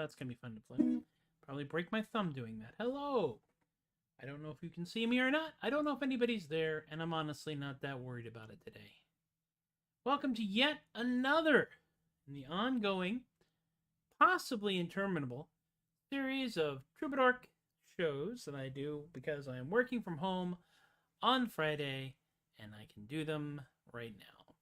That's going to be fun to play. Probably break my thumb doing that. Hello! I don't know if you can see me or not. I don't know if anybody's there, and I'm honestly not that worried about it today. Welcome to yet another in the ongoing, possibly interminable, series of Troubadork shows that I do because I am working from home on Friday, and I can do them right now.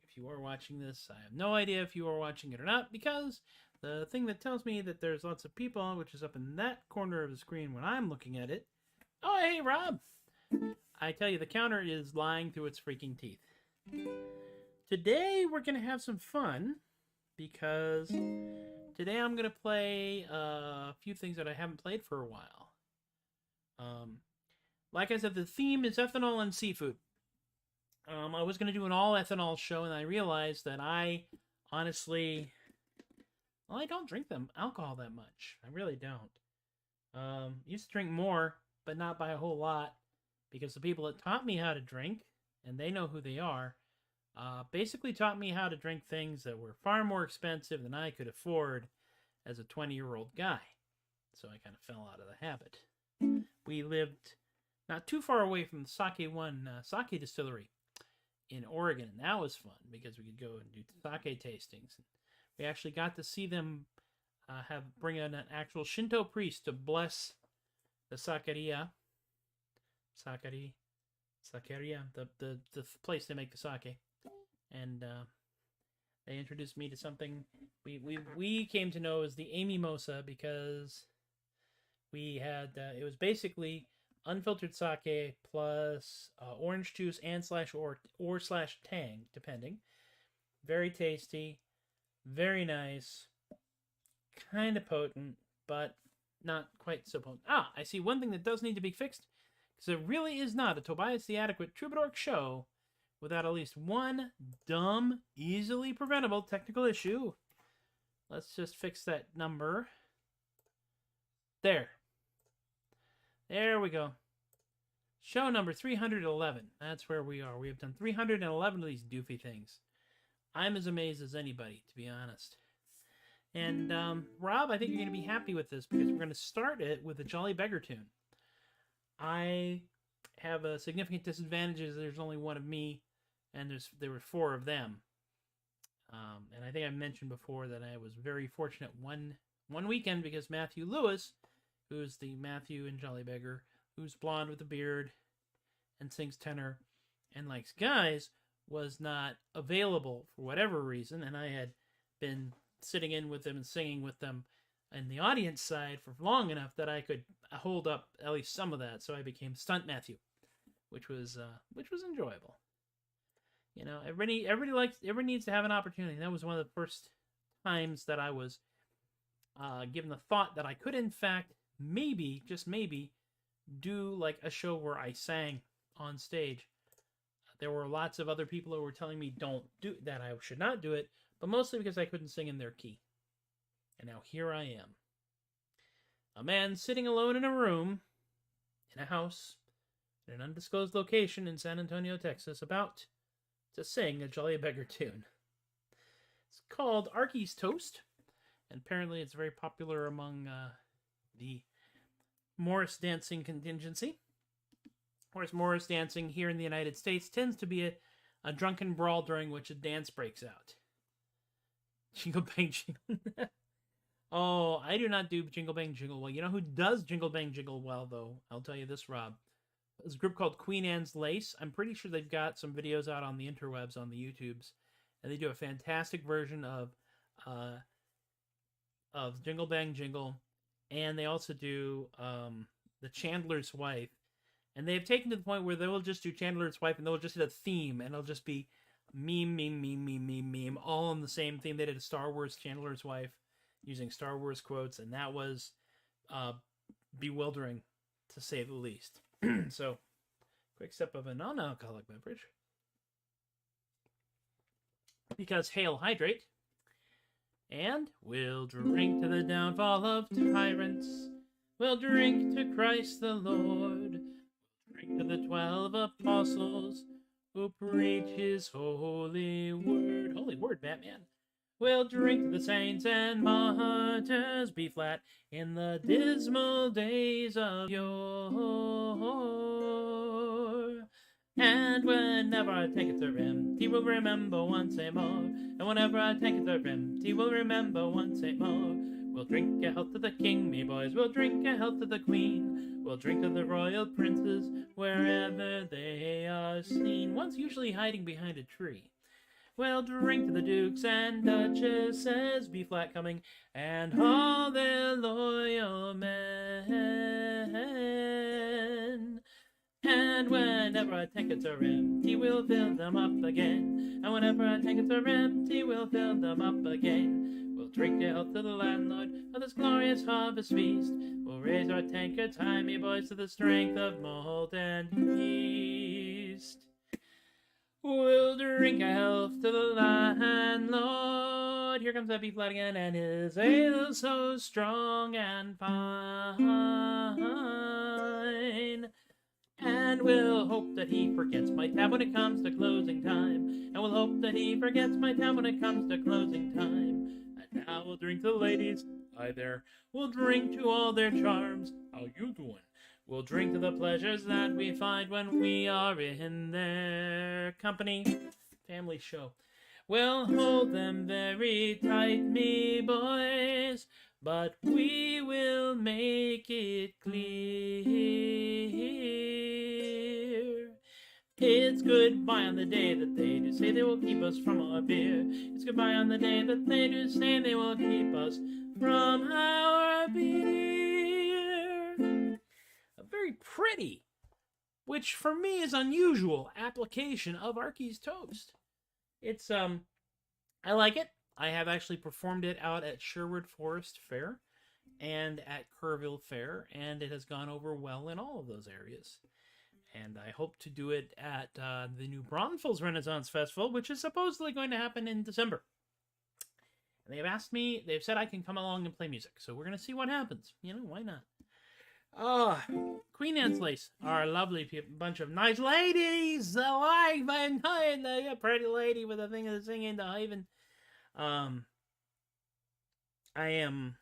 If you are watching this, I have no idea if you are watching it or not, because the thing that tells me that there's lots of people, which is up in that corner of the screen when I'm looking at it. Oh, hey, Rob! I tell you, the counter is lying through its freaking teeth. Today, we're going to have some fun, because today I'm going to play a few things that I haven't played for a while. Like I said, the theme is ethanol and seafood. I was going to do an all ethanol show, and I realized that I honestly, well, I don't drink alcohol that much. I really don't. Used to drink more, but not by a whole lot, because the people that taught me how to drink, and they know who they are, basically taught me how to drink things that were far more expensive than I could afford as a 20-year-old guy. So I kind of fell out of the habit. We lived not too far away from the sake distillery in Oregon, and that was fun because we could go and do sake tastings. We actually got to see them bring in an actual Shinto priest to bless the sakeria, the place they make the sake, and they introduced me to something we came to know as the amimosa, because we had it was basically unfiltered sake plus orange juice and / tang, depending. Very tasty, very nice. kind of potent, but not quite so potent. Ah, I see one thing that does need to be fixed, because it really is not a Tobias the Adequate Troubadork show without at least one dumb, easily preventable technical issue. Let's just fix that number. There. There we go. Show number 311. That's where we are. We have done 311 of these doofy things. I'm as amazed as anybody, to be honest. And, Rob, I think you're going to be happy with this, because we're going to start it with a Jolly Beggar tune. I have a significant disadvantage is there's only one of me, and there were 4 of them. And I think I mentioned before that I was very fortunate one weekend, because Matthew Lewis, who's the Matthew in Jolly Beggar, who's blonde with a beard and sings tenor and likes guys, was not available for whatever reason, and I had been sitting in with them and singing with them in the audience side for long enough that I could hold up at least some of that, so I became Stunt Matthew, which was enjoyable. You know, everybody needs to have an opportunity. That was one of the first times that I was given the thought that I could, in fact, maybe, just maybe, do like a show where I sang on stage. There were lots of other people who were telling me don't do that, I should not do it, but mostly because I couldn't sing in their key. And now here I am. A man sitting alone in a room, in a house, in an undisclosed location in San Antonio, Texas, about to sing a Jolly Beggar tune. It's called Arky's Toast, and apparently it's very popular among the Morris dancing contingency. Whereas Morris dancing here in the United States tends to be a drunken brawl during which a dance breaks out. Jingle bang jingle. Oh, I do not do jingle bang jingle well. You know who does jingle bang jingle well, though? I'll tell you this, Rob. There's a group called Queen Anne's Lace. I'm pretty sure they've got some videos out on the interwebs, on the YouTubes, and they do a fantastic version of Jingle Bang Jingle, and they also do the Chandler's Wife. And they've taken to the point where they will just do Chandler's Wife, and they'll just hit a theme, and it'll just be meme, all on the same theme. They did a Star Wars Chandler's Wife using Star Wars quotes, and that was bewildering, to say the least. So, quick sip of a non-alcoholic beverage. Because hail, hydrate. And we'll drink to the downfall of tyrants. We'll drink to Christ the Lord. Drink to the 12 apostles who preach his holy word. Holy word, Batman. We'll drink to the saints and martyrs, B flat, in the dismal days of yore. And whenever our tankards are empty, we'll remember once more. And whenever our tankards are empty, we'll remember once more. We'll drink a health to the king, me boys. We'll drink a health to the queen. We'll drink to the royal princes wherever they are seen. One's usually hiding behind a tree. We'll drink to the dukes and duchesses, B flat coming, and all their loyal men. And whenever our tankards are empty, we'll fill them up again. And whenever our tankards are empty, we'll fill them up again. We'll drink a health to the landlord of this glorious harvest feast. We'll raise our tankards high, me boys, to the strength of malt and yeast. We'll drink a health to the landlord. Here comes that B flat again, and his ale so strong and fine. And we'll hope that he forgets my tab when it comes to closing time. And we'll hope that he forgets my tab when it comes to closing time. And now we'll drink to the ladies. Hi there. We'll drink to all their charms. How you doing? We'll drink to the pleasures that we find when we are in their company. Family show. We'll hold them very tight, me boys, but we will make it clear. It's goodbye on the day that they do say they will keep us from our beer. It's goodbye on the day that they do say they will keep us from our beer. A very pretty, which for me is unusual, application of Arky's Toast. It's, I like it. I have actually performed it out at Sherwood Forest Fair and at Kerrville Fair, and it has gone over well in all of those areas. And I hope to do it at the New Braunfels Renaissance Festival, which is supposedly going to happen in December. And they've asked me, they've said I can come along and play music, so we're going to see what happens. You know, why not? Queen Anne's Lace are a lovely bunch of nice ladies, alive and a pretty lady with a thing of singing to Haven. I am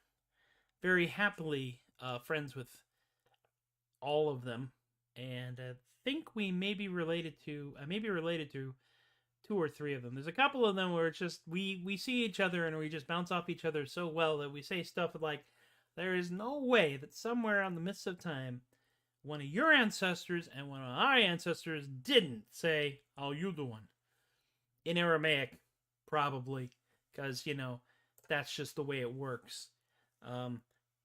very happily friends with all of them, and I think we may be related to two or three of them. There's a couple of them where it's just we see each other and we just bounce off each other so well that we say stuff like, there is no way that somewhere on the mists of time one of your ancestors and one of our ancestors didn't say, how you doing? In Aramaic, probably, because, you know, that's just the way it works.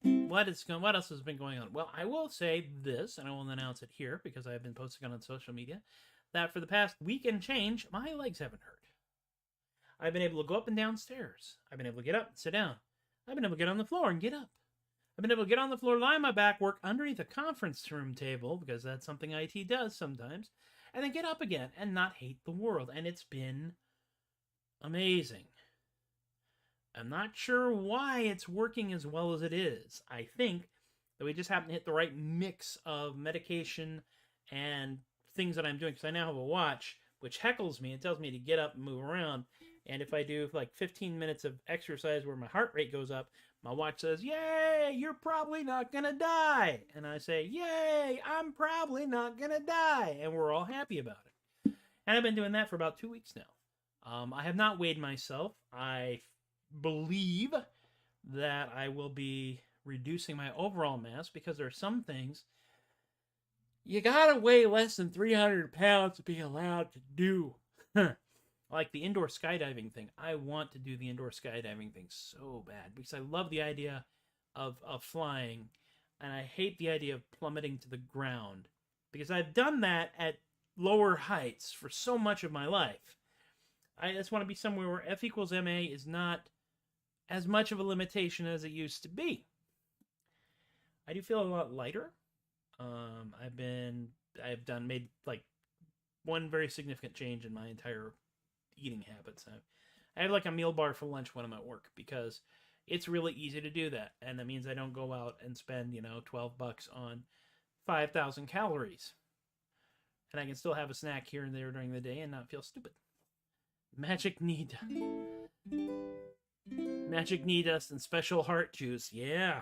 What else has been going on? Well, I will say this, and I will announce it here, because I have been posting on social media, that for the past week and change, my legs haven't hurt. I've been able to go up and down stairs. I've been able to get up and sit down. I've been able to get on the floor and get up. I've been able to get on the floor, lie on my back, work underneath a conference room table, because that's something IT does sometimes, and then get up again and not hate the world. And it's been amazing. I'm not sure why it's working as well as it is. I think that we just happen to hit the right mix of medication and things that I'm doing, because I now have a watch which heckles me and tells me to get up and move around. And if I do like 15 minutes of exercise where my heart rate goes up, my watch says, yay, you're probably not going to die. And I say, yay, I'm probably not going to die. And we're all happy about it. And I've been doing that for about 2 weeks now. I have not weighed myself. I believe that I will be reducing my overall mass, because there are some things you gotta weigh less than 300 pounds to be allowed to do. Like the indoor skydiving thing. I want to do the indoor skydiving thing so bad, because I love the idea of flying, and I hate the idea of plummeting to the ground, because I've done that at lower heights for so much of my life. I just want to be somewhere where F equals MA is not as much of a limitation as it used to be. I do feel a lot lighter. I've made like one very significant change in my entire eating habits. I have like a meal bar for lunch when I'm at work, because it's really easy to do that. And that means I don't go out and spend, $12 on 5,000 calories. And I can still have a snack here and there during the day and not feel stupid. Magic knee dust and special heart juice. Yeah.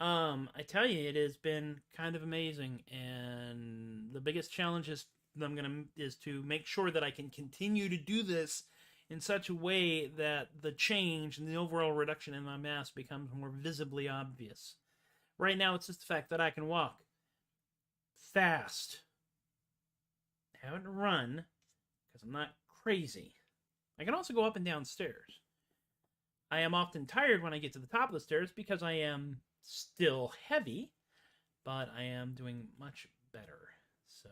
I tell you, it has been kind of amazing, and the biggest challenge is to make sure that I can continue to do this in such a way that the change and the overall reduction in my mass becomes more visibly obvious. Right now, it's just the fact that I can walk fast. I haven't run, because I'm not crazy. I can also go up and down stairs. I am often tired when I get to the top of the stairs, because I am still heavy, but I am doing much better. So,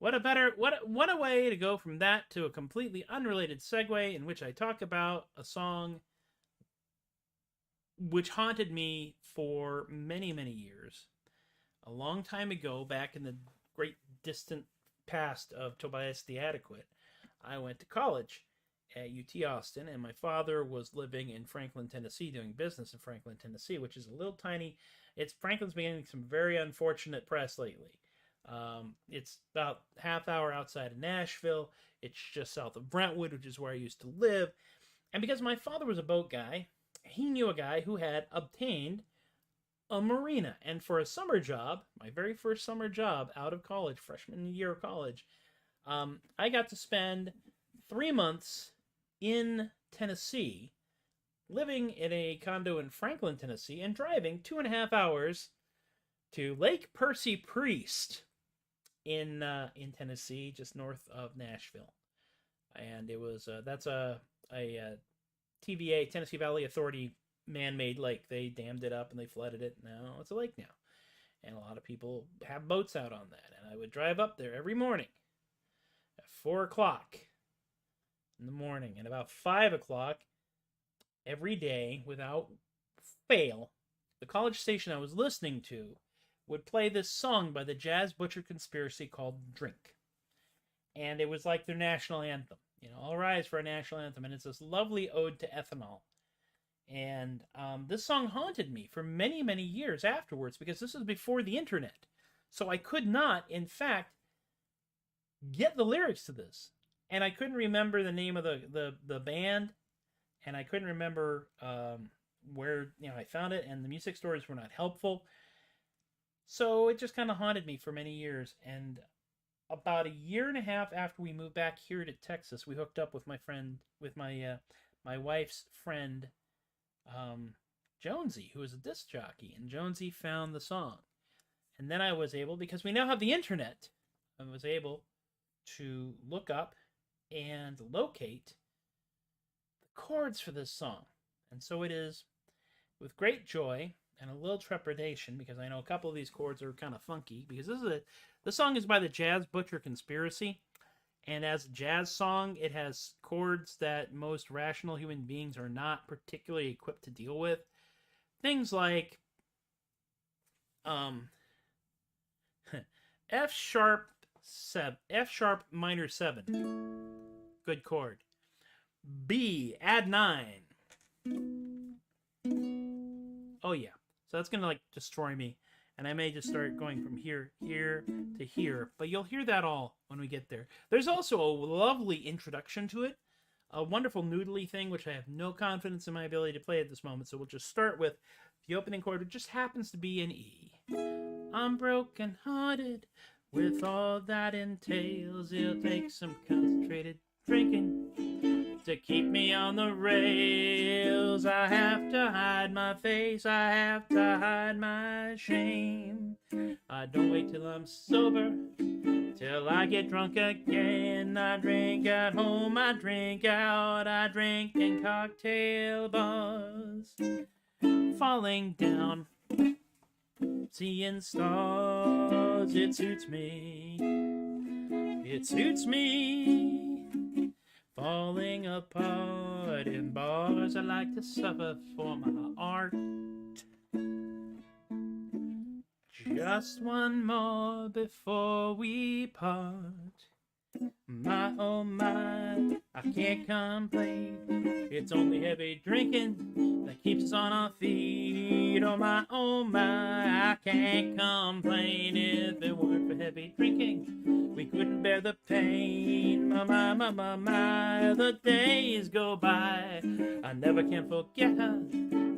what a way to go from that to a completely unrelated segue in which I talk about a song which haunted me for many, many years. A long time ago, back in the great distant past of Tobias the Adequate, I went to college at UT Austin, and my father was living in Franklin, Tennessee, doing business in Franklin, Tennessee, which is a little tiny. Franklin's been getting some very unfortunate press lately. It's about half hour outside of Nashville. It's just south of Brentwood, which is where I used to live. And because my father was a boat guy, he knew a guy who had obtained a marina. And for a summer job, my very first summer job out of college, freshman year of college, I got to spend 3 months in Tennessee, living in a condo in Franklin, Tennessee, and driving 2.5 hours to Lake Percy Priest in Tennessee, just north of Nashville. And it was that's a TVA, Tennessee Valley Authority, man-made lake. They dammed it up and they flooded it. Now it's a lake now, and a lot of people have boats out on that. And I would drive up there every morning at 4 o'clock. in the morning. And about 5 o'clock every day, without fail, the college station I was listening to would play this song by the Jazz Butcher Conspiracy called Drink. And it was like their national anthem. You know, all rise for our national anthem. And it's this lovely ode to ethanol. And this song haunted me for many, many years afterwards, because this was before the internet. So I could not, in fact, get the lyrics to this. And I couldn't remember the name of the band. And I couldn't remember where I found it. And the music stores were not helpful. So it just kind of haunted me for many years. And about a year and a half after we moved back here to Texas, we hooked up with my wife's friend, Jonesy, who was a disc jockey, and Jonesy found the song. And then I was able, because we now have the internet, I was able to look up and locate the chords for this song. And so it is with great joy and a little trepidation, because I know a couple of these chords are kind of funky, because the song is by the Jazz Butcher Conspiracy. And as a jazz song, it has chords that most rational human beings are not particularly equipped to deal with. Things like F sharp minor 7. Good chord. B, add 9. Oh yeah. So that's going to like destroy me. And I may just start going from here to here. But you'll hear that all when we get there. There's also a lovely introduction to it. A wonderful noodly thing, which I have no confidence in my ability to play at this moment. So we'll just start with the opening chord, which just happens to be an E. I'm broken-hearted with all that entails. It'll take some concentrated drinking to keep me on the rails. I have to hide my face, I have to hide my shame. I don't wait till I'm sober, till I get drunk again. I drink at home, I drink out, I drink in cocktail bars. Falling down, seeing stars, it suits me. It suits me. Falling apart in bars, I like to suffer for my art. Just one more before we part. My oh my, I can't complain. It's only heavy drinking that keeps us on our feet. Oh my, I can't complain. If it weren't for heavy drinking, we couldn't bear the pain. My, the days go by. I never can forget her,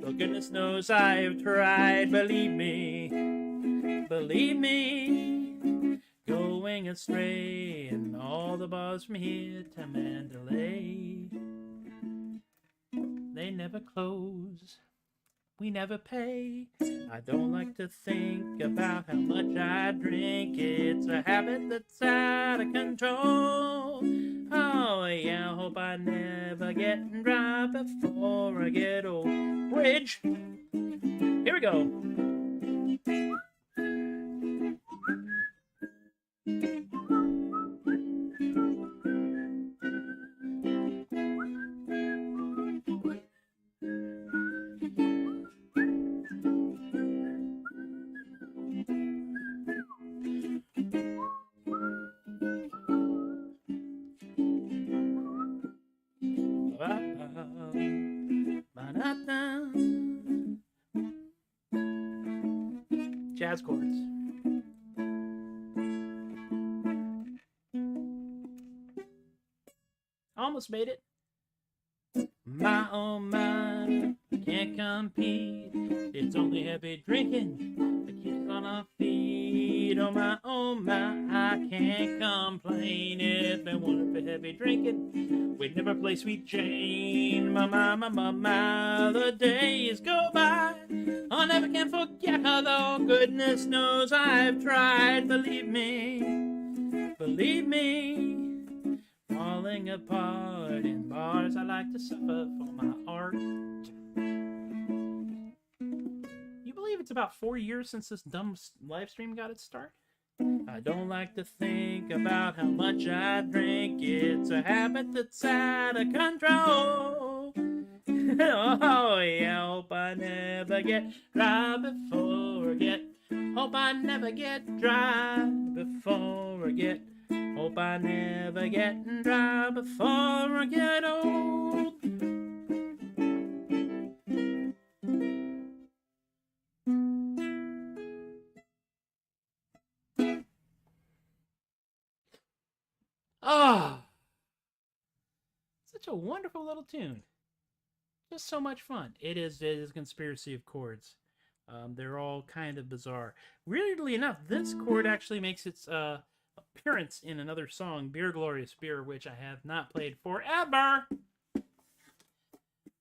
though goodness knows I've tried. Believe me, going astray in all the bars from here to Mandalay. They never close, we never pay. I don't like to think about how much I drink. It's a habit that's out of control. Oh yeah, I hope I never get dry before I get old. Bridge, here we go. Jazz chords. Almost made it. My oh my, can't compete. It's only heavy drinking that keeps us on our feet. Oh my, I can't complain. If it weren't for heavy drinking, we'd never play Sweet Jane. My, the days go by. I never can forget her, though goodness knows I've tried. Believe me, falling apart in bars. I like to suffer for my art. You believe it's about 4 years since this dumb live stream got its start? I don't like to think about how much I drink. It's a habit that's out of control. Oh, yeah, hope I never get dry before I get. Hope I never get dry before I get. Hope I never get dry before I get old. Ah, such a wonderful little tune. Just so much fun. It is a conspiracy of chords. They're all kind of bizarre. Weirdly enough, this chord actually makes its appearance in another song, Beer Glorious Beer, which I have not played forever.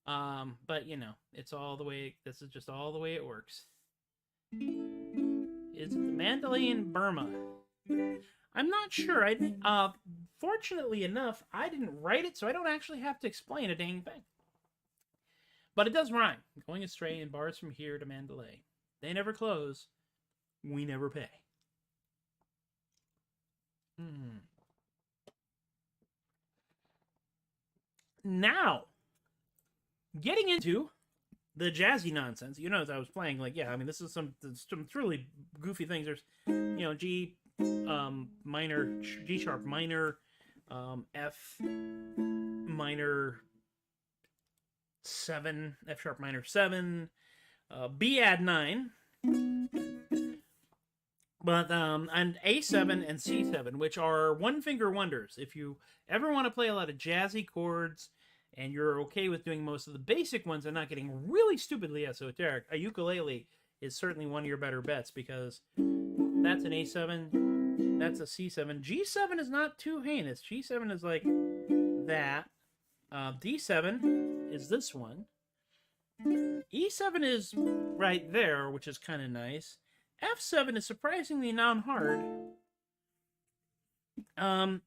But you know, it's all the way. This is just all the way it works. Is it the Mandalay in Burma? I'm not sure. Fortunately enough, I didn't write it, so I don't actually have to explain a dang thing. But it does rhyme. Going astray in bars from here to Mandalay. They never close. We never pay. Now, getting into the jazzy nonsense. You know, as I was playing, like, yeah, I mean, this is some truly goofy things. There's, you know, G minor, G sharp minor, F minor 7, F sharp minor 7, B add 9, but and A7 and C7, which are one finger wonders. If you ever want to play a lot of jazzy chords and you're okay with doing most of the basic ones and not getting really stupidly esoteric, a ukulele is certainly one of your better bets, because that's an A7, that's a C7. G7 is not too heinous. G7 is like that. D7 is this one. E7 is right there, which is kind of nice. F7 is surprisingly non-hard. And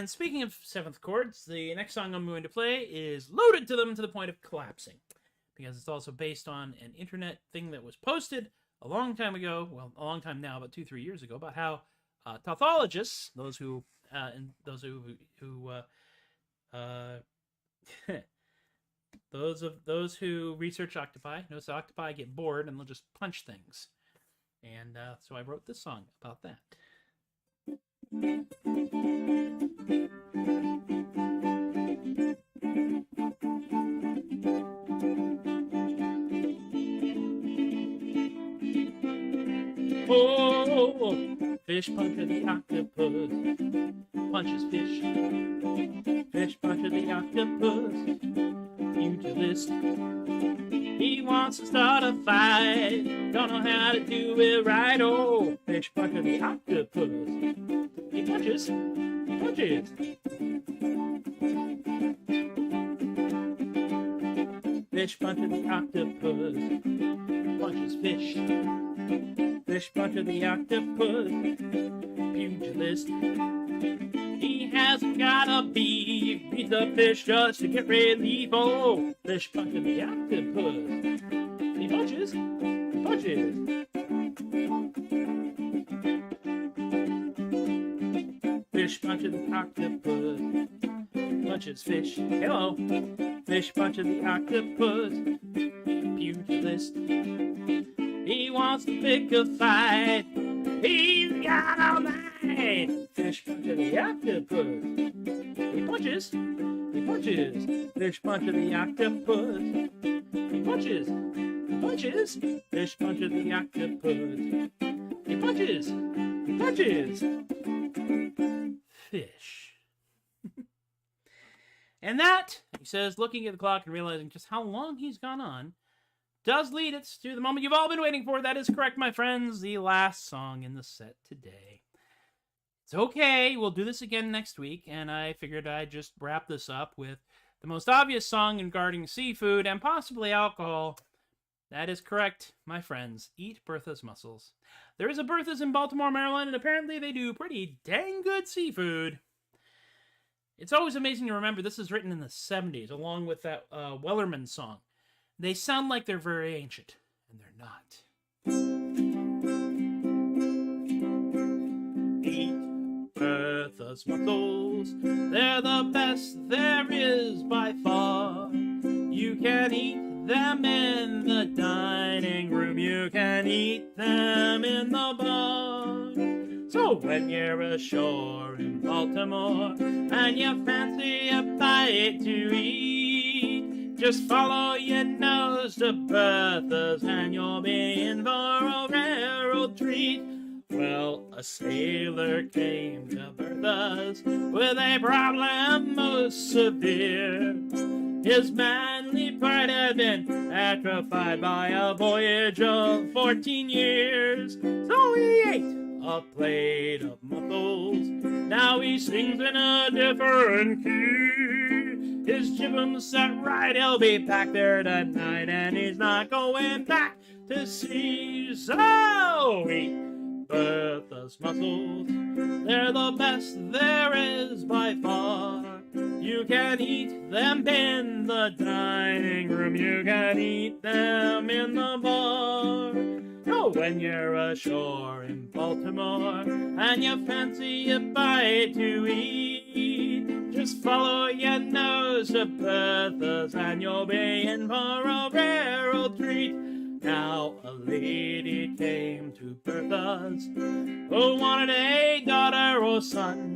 speaking of 7th chords, the next song I'm going to play is loaded to them to the point of collapsing, because it's also based on an internet thing that was posted a long time ago, well, a long time now, about 2-3 years ago, about how tautologists, those who those who research octopi, notice octopi get bored and they'll just punch things, and so I wrote this song about that. Oh, Fishpuncher the octopus punches fish. Fishpuncher the octopus, pugilist. He wants to start a fight, don't know how to do it right. Oh, Fishpuncher the octopus, he punches, he punches. Fishpuncher the octopus punches fish. Fishpuncher the octopus, pugilist. He hasn't got a beef, beats a fish just to get relief. Oh, Fishpuncher the octopus, he punches, he punches. Fishpuncher the octopus punches fish. Hello, Fishpuncher the octopus, pugilist. He wants to pick a fight. He's got all night. Fishpuncher the octopus, he punches, he punches. Fishpuncher the octopus, he punches, he punches. Fishpuncher the octopus, he punches, he punches. Fish. And that, he says, looking at the clock and realizing just how long he's gone on, does lead us to the moment you've all been waiting for. That is correct, my friends. The last song in the set today. It's okay. We'll do this again next week. And I figured I'd just wrap this up with the most obvious song regarding seafood and possibly alcohol. That is correct, my friends. Eat Bertha's mussels. There is a Bertha's in Baltimore, Maryland, and apparently they do pretty dang good seafood. It's always amazing to remember this is written in the 70s, along with that Wellerman song. They sound like they're very ancient, and they're not. Bertha's mussels. They're the best there is by far. You can eat them in the dining room. You can eat them in the bar. So when you're ashore in Baltimore and you fancy a bite to eat, just follow your nose to Bertha's and you'll be in for a rare old treat. Well, a sailor came to Bertha's with a problem most severe. His manly pride had been atrophied by a voyage of 14 years. So he ate a plate of mussels. Now he sings in a different key. His jibboom set right, he'll be back there tonight, and he's not going back to sea. So eat Bertha's mussels. They're the best there is by far. You can eat them in the dining room. You can eat them in the bar. Oh, when you're ashore in Baltimore and you fancy a bite to eat, just follow your nose to Bertha's and you'll be in for a rare old treat. Now a lady came to Bertha's who wanted a daughter or son.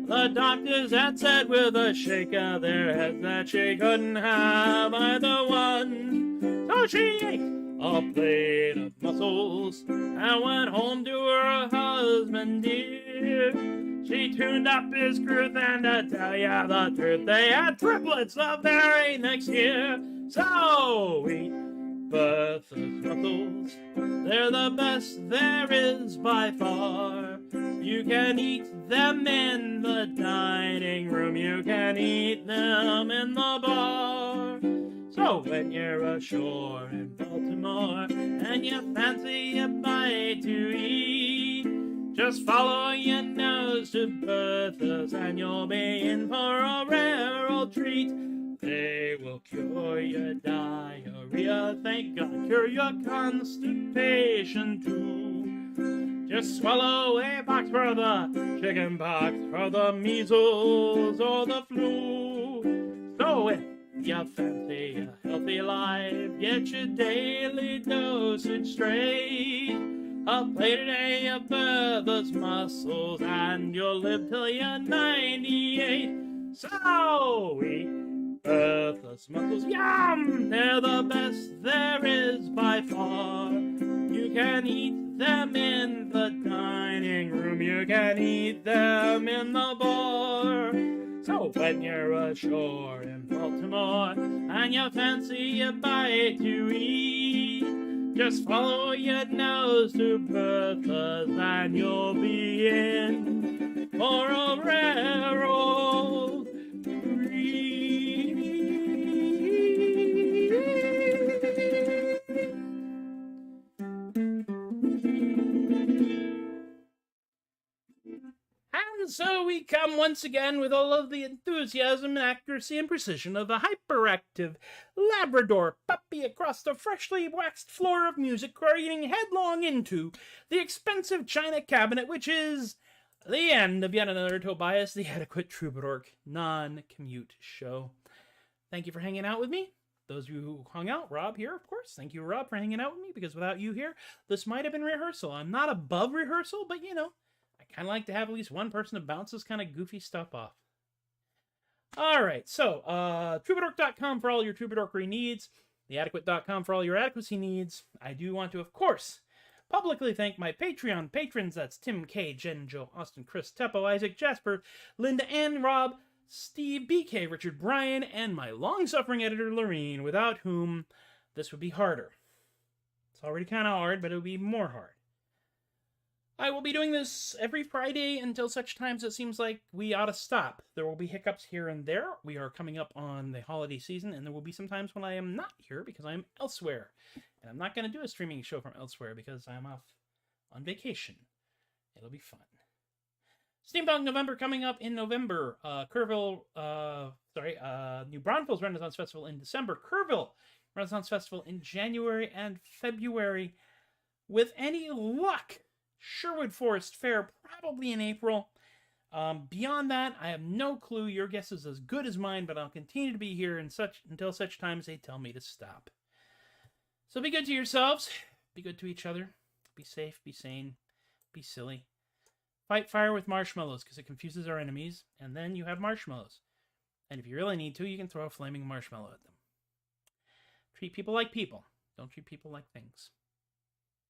The doctors had said with a shake of their heads that she couldn't have either one. So she ate a plate of mussels and went home to her husband dear. She tuned up his cruth, and to tell ya the truth, they had triplets the very next year. So eat Bertha's mussels. They're the best there is by far. You can eat them in the dining room. You can eat them in the bar. So when you're ashore in Baltimore and you fancy a bite to eat, just follow your nose to Bertha's and you'll be in for a rare old treat. They will cure your diarrhea, thank God, cure your constipation too. Just swallow a box for the chicken pox, for the measles or the flu. So if you fancy a healthy life, get your daily dosage straight. A plate a day of Bertha's mussels and you'll live till you're 98. So eat Bertha's mussels, yum! They're the best there is by far. You can eat them in the dining room. You can eat them in the bar. So when you're ashore in Baltimore and you fancy a bite to eat, just follow your nose to Bertha's and you'll be in for a rare old treat. And so we come once again with all of the enthusiasm, accuracy, and precision of a hyperactive Labrador puppy across the freshly waxed floor of music, careening headlong into the expensive china cabinet, which is the end of yet another Tobias the Adequate Troubadork non-commute show. Thank you for hanging out with me. Those of you who hung out, Rob here, of course. Thank you, Rob, for hanging out with me, because without you here, this might have been rehearsal. I'm not above rehearsal, but you know, I kind of like to have at least one person to bounce this kind of goofy stuff off. All right, so Troubadork.com for all your Troubadorkery needs, theadequate.com for all your adequacy needs. I do want to, of course, publicly thank my Patreon patrons. That's Tim K, Jen, Joe, Austin, Chris, Teppo, Isaac, Jasper, Linda, Ann, Rob, Steve, BK, Richard, Brian, and my long-suffering editor, Lorene, without whom this would be harder. It's already kind of hard, but it would be more hard. I will be doing this every Friday until such times it seems like we ought to stop. There will be hiccups here and there. We are coming up on the holiday season, and there will be some times when I am not here because I am elsewhere. And I'm not going to do a streaming show from elsewhere because I'm off on vacation. It'll be fun. Steampunk November coming up in November. New Braunfels Renaissance Festival in December. Kerrville Renaissance Festival in January and February. With any luck, Sherwood Forest Fair probably in April. Beyond that, I have no clue. Your guess is as good as mine, but I'll continue to be here until such time as they tell me to stop. So be good to yourselves. Be good to each other. Be safe. Be sane. Be silly. Fight fire with marshmallows because it confuses our enemies, and then you have marshmallows. And if you really need to, you can throw a flaming marshmallow at them. Treat people like people. Don't treat people like things.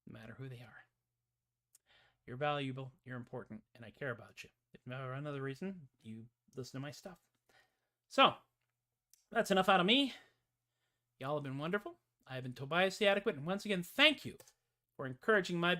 No matter who they are. You're valuable, you're important, and I care about you. If for another reason, you listen to my stuff. So, that's enough out of me. Y'all have been wonderful. I have been Tobias the Adequate, and once again, thank you for encouraging my